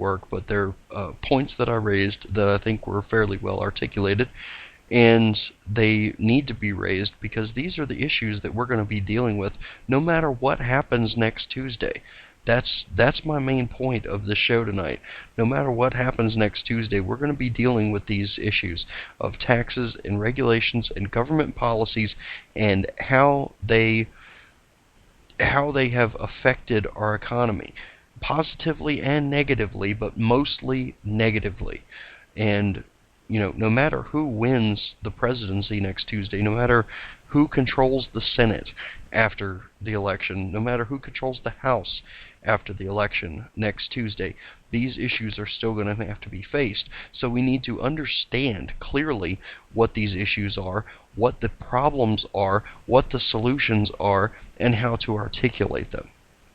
work, but they're points that I raised that I think were fairly well articulated, and they need to be raised because these are the issues that we're going to be dealing with no matter what happens next Tuesday. That's my main point of the show tonight. No matter what happens next Tuesday, we're going to be dealing with these issues of taxes and regulations and government policies and how they have affected our economy, positively and negatively, but mostly negatively. And no matter who wins the presidency next Tuesday, no matter who controls the Senate after the election, no matter who controls the House after the election next Tuesday, these issues are still going to have to be faced. So we need to understand clearly what these issues are, what the problems are, what the solutions are, and how to articulate them.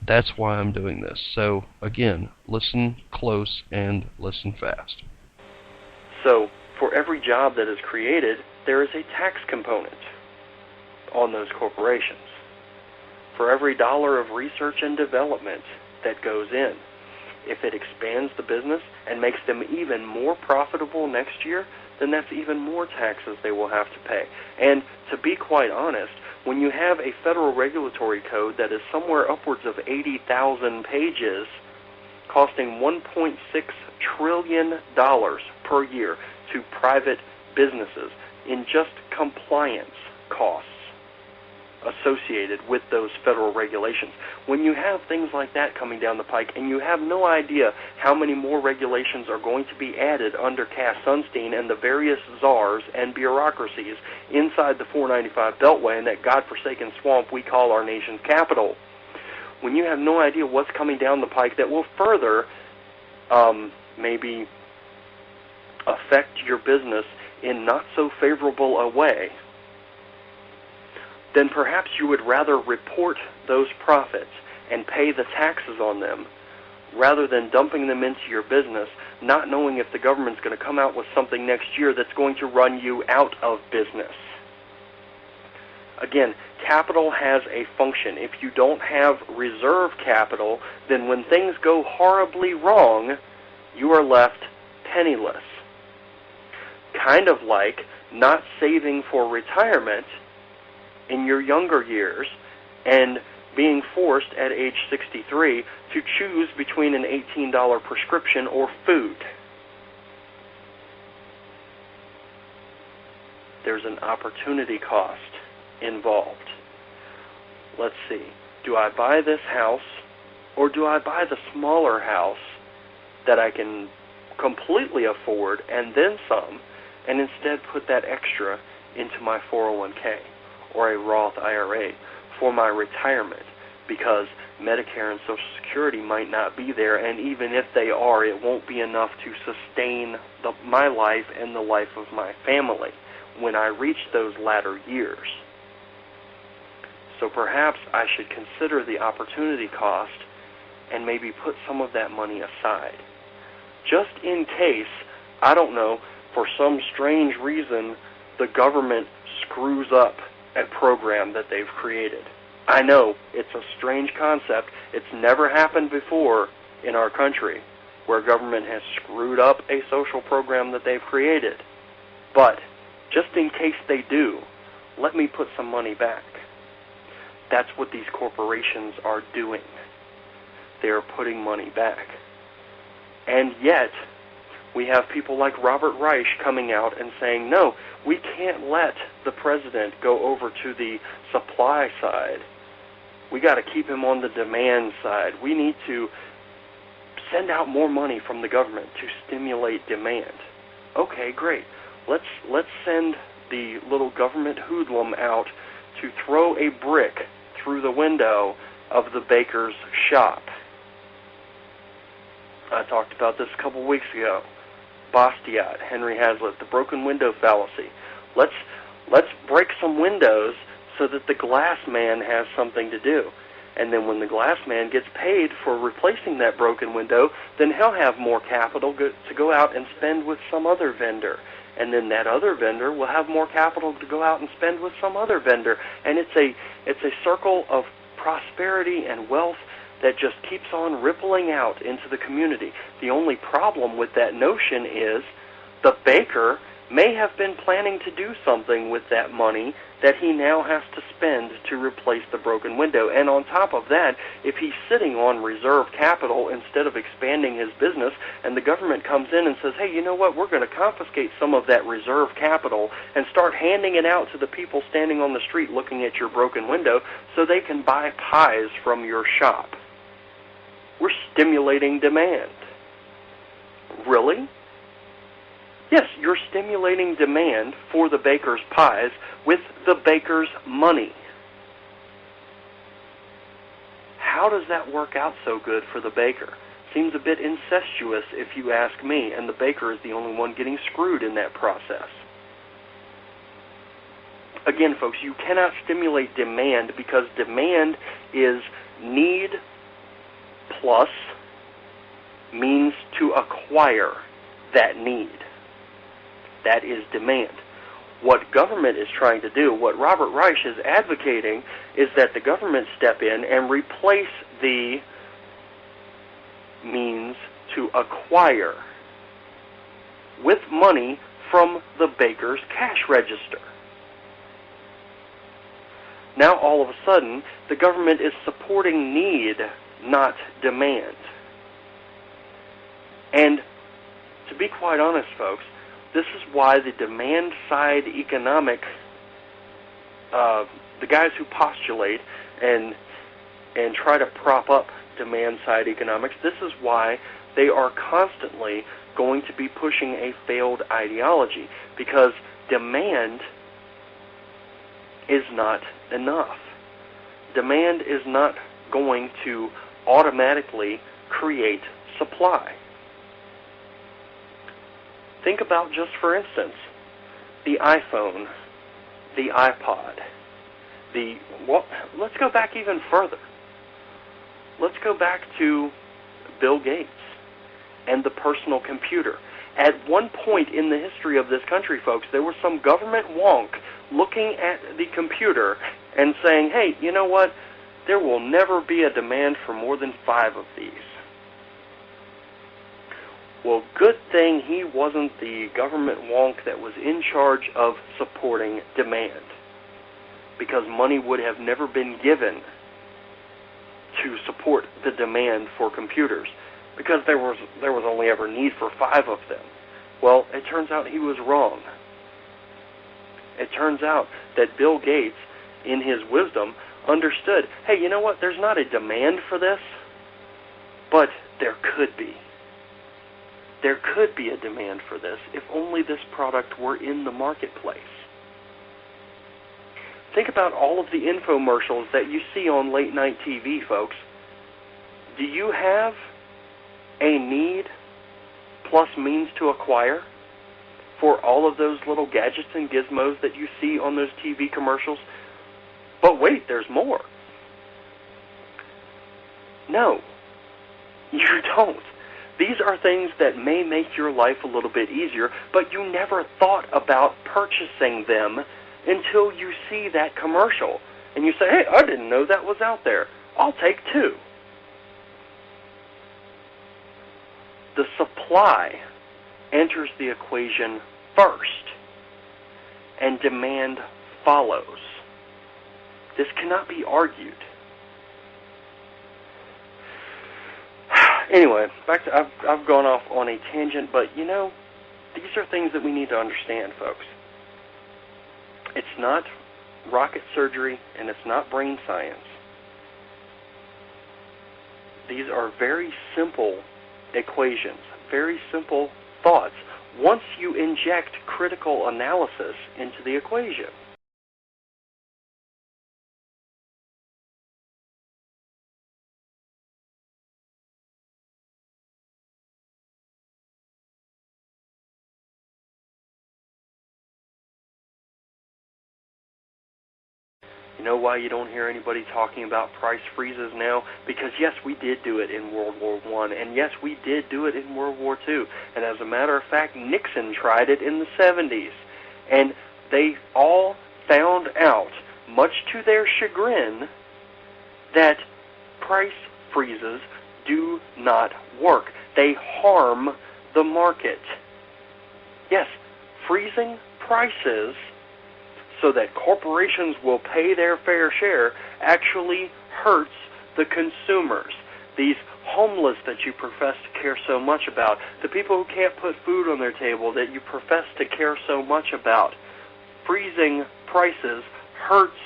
That's why I'm doing this. So, again, listen close and listen fast. So, for every job that is created, there is a tax component on those corporations. For every dollar of research and development that goes in, if it expands the business and makes them even more profitable next year, then that's even more taxes they will have to pay. And to be quite honest, when you have a federal regulatory code that is somewhere upwards of 80,000 pages, costing $1.6 trillion per year to private businesses in just compliance costs associated with those federal regulations. When you have things like that coming down the pike and you have no idea how many more regulations are going to be added under Cass Sunstein and the various czars and bureaucracies inside the 495 Beltway and that godforsaken swamp we call our nation's capital, when you have no idea what's coming down the pike that will further maybe affect your business in not so favorable a way, then perhaps you would rather report those profits and pay the taxes on them rather than dumping them into your business, not knowing if the government's going to come out with something next year that's going to run you out of business. Again, capital has a function. If you don't have reserve capital, then when things go horribly wrong, you are left penniless. Kind of like not saving for retirement in your younger years and being forced at age 63 to choose between an $18 prescription or food. There's an opportunity cost involved. Let's see. Do I buy this house or do I buy the smaller house that I can completely afford and then some, and instead put that extra into my 401k or a Roth IRA for my retirement, because Medicare and Social Security might not be there, and even if they are, it won't be enough to sustain my life and the life of my family when I reach those latter years. So perhaps I should consider the opportunity cost and maybe put some of that money aside, just in case, I don't know, for some strange reason, the government screws up a program that they've created. I know, it's a strange concept. It's never happened before in our country where government has screwed up a social program that they've created. But just in case they do, let me put some money back. That's what these corporations are doing. They are putting money back. And yet, we have people like Robert Reich coming out and saying, no, we can't let the president go over to the supply side. We got to keep him on the demand side. We need to send out more money from the government to stimulate demand. Okay, great. Let's send the little government hoodlum out to throw a brick through the window of the baker's shop. I talked about this a couple weeks ago. Bastiat, Henry Hazlitt, the broken window fallacy. Let's break some windows so that the glass man has something to do. And then when the glass man gets paid for replacing that broken window, then he'll have more capital to go out and spend with some other vendor. And then that other vendor will have more capital to go out and spend with some other vendor. And it's a circle of prosperity and wealth that just keeps on rippling out into the community. The only problem with that notion is the baker may have been planning to do something with that money that he now has to spend to replace the broken window. And on top of that, if he's sitting on reserve capital instead of expanding his business, and the government comes in and says, hey, you know what, we're going to confiscate some of that reserve capital and start handing it out to the people standing on the street looking at your broken window so they can buy pies from your shop. We're stimulating demand. Really? Yes, you're stimulating demand for the baker's pies with the baker's money. How does that work out so good for the baker? Seems a bit incestuous if you ask me, and the baker is the only one getting screwed in that process. Again, folks, you cannot stimulate demand because demand is need plus means to acquire that need. That is demand. What government is trying to do, what Robert Reich is advocating, is that the government step in and replace the means to acquire with money from the baker's cash register. Now all of a sudden, the government is supporting need, not demand. And to be quite honest, folks, this is why the demand-side economic, the guys who postulate and try to prop up demand-side economics, this is why they are constantly going to be pushing a failed ideology, because demand is not enough. Demand is not going to automatically create supply. Think about, just for instance, the iPhone, the iPod, let's go back even further. Let's go back to Bill Gates and the personal computer. At one point in the history of this country, folks, there was some government wonk looking at the computer and saying, hey, you know what? There will never be a demand for more than 5 of these. Well, good thing he wasn't the government wonk that was in charge of supporting demand, because money would have never been given to support the demand for computers, because there was only ever need for 5 of them. Well, it turns out he was wrong. It turns out that Bill Gates, in his wisdom, understood, hey, you know what, there's not a demand for this, but there could be. There could be a demand for this if only this product were in the marketplace. Think about all of the infomercials that you see on late-night TV, folks. Do you have a need plus means to acquire for all of those little gadgets and gizmos that you see on those TV commercials? But wait, there's more. No, you don't. These are things that may make your life a little bit easier, but you never thought about purchasing them until you see that commercial. And you say, hey, I didn't know that was out there. I'll take 2. The supply enters the equation first, and demand follows. This cannot be argued. Anyway, back to, I've gone off on a tangent, but you know, these are things that we need to understand, folks. It's not rocket surgery, and it's not brain science. These are very simple equations, very simple thoughts, once you inject critical analysis into the equation. You know why you don't hear anybody talking about price freezes now? Because yes, we did do it in World War I, and yes, we did do it in World War II. And as a matter of fact, Nixon tried it in the 70s. And they all found out, much to their chagrin, that price freezes do not work. They harm the market. Yes, freezing prices so that corporations will pay their fair share actually hurts the consumers. These homeless that you profess to care so much about, the people who can't put food on their table that you profess to care so much about, freezing prices hurts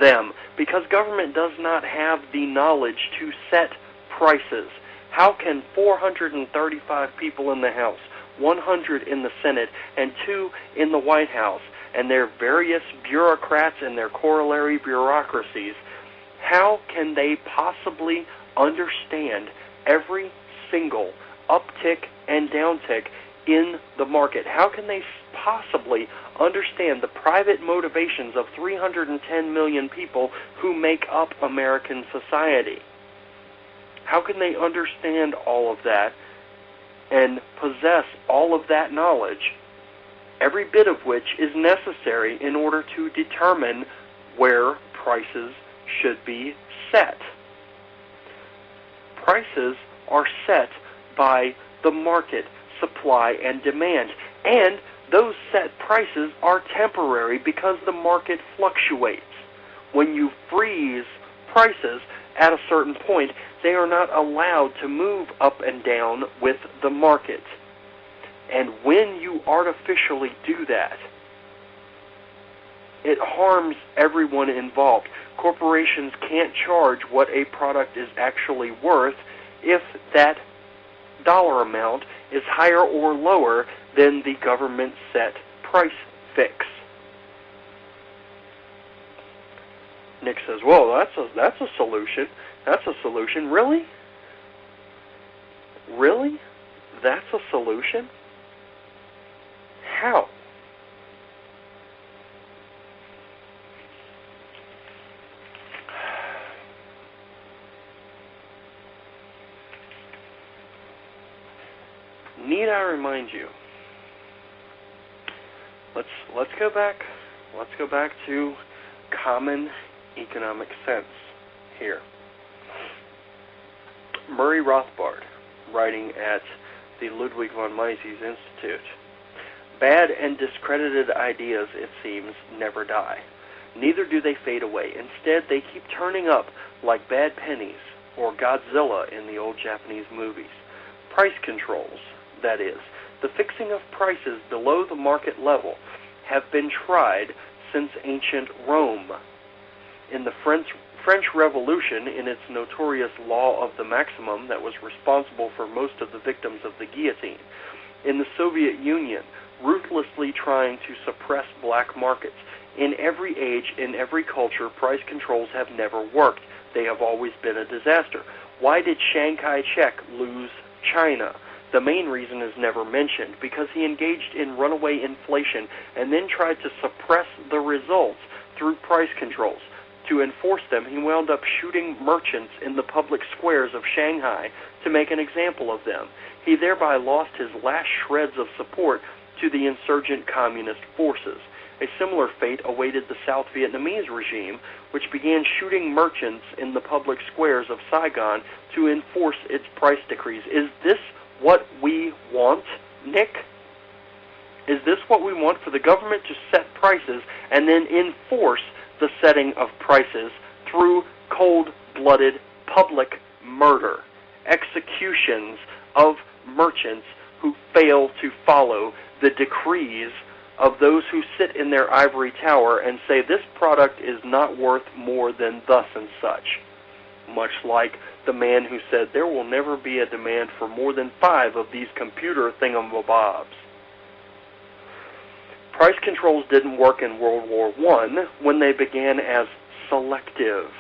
them because government does not have the knowledge to set prices. How can 435 people in the House, 100 in the Senate, and 2 in the White House, and their various bureaucrats and their corollary bureaucracies, how can they possibly understand every single uptick and downtick in the market? How can they possibly understand the private motivations of 310 million people who make up American society? How can they understand all of that and possess all of that knowledge, every bit of which is necessary in order to determine where prices should be set? Prices are set by the market, supply and demand, and those set prices are temporary because the market fluctuates. When you freeze prices at a certain point, they are not allowed to move up and down with the market. And when you artificially do that, it harms everyone involved. Corporations can't charge what a product is actually worth if that dollar amount is higher or lower than the government set price fix. Nick says, "Well, that's a solution. That's a solution. Really? Really? That's a solution? How?" Need I remind you? Let's go back. Let's go back to common economic sense here. Murray Rothbard, writing at the Ludwig von Mises Institute, "Bad and discredited ideas, it seems, never die. Neither do they fade away. Instead, they keep turning up like bad pennies or Godzilla in the old Japanese movies. Price controls, that is, the fixing of prices below the market level, have been tried since ancient Rome. In the French Revolution, in its notorious law of the maximum that was responsible for most of the victims of the guillotine. In the Soviet Union, ruthlessly trying to suppress black markets. In every age, in every culture, price controls have never worked. They have always been a disaster. Why did Chiang Kai-shek lose China? The main reason is never mentioned, because he engaged in runaway inflation and then tried to suppress the results through price controls. To enforce them, he wound up shooting merchants in the public squares of Shanghai to make an example of them. He thereby lost his last shreds of support to the insurgent communist forces. A similar fate awaited the South Vietnamese regime, which began shooting merchants in the public squares of Saigon to enforce its price decrees. Is this what we want, Nick? Is this what we want, for the government to set prices and then enforce the setting of prices through cold-blooded public murder, executions of merchants who fail to follow the decrees of those who sit in their ivory tower and say this product is not worth more than thus and such? Much like the man who said there will never be a demand for more than 5 of these computer thingamabobs. Price controls didn't work in World War I when they began as selective.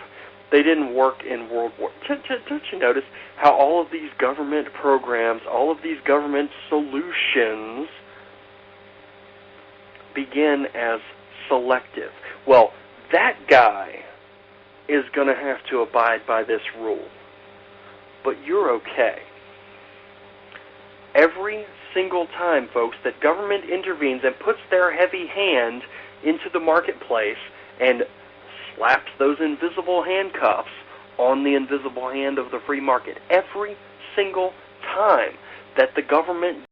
They didn't work in World War... Don't you notice how all of these government programs, all of these government solutions begin as selective? Well, that guy is going to have to abide by this rule. But you're okay. Every single time, folks, that government intervenes and puts their heavy hand into the marketplace and slaps those invisible handcuffs on the invisible hand of the free market. Every single time that the government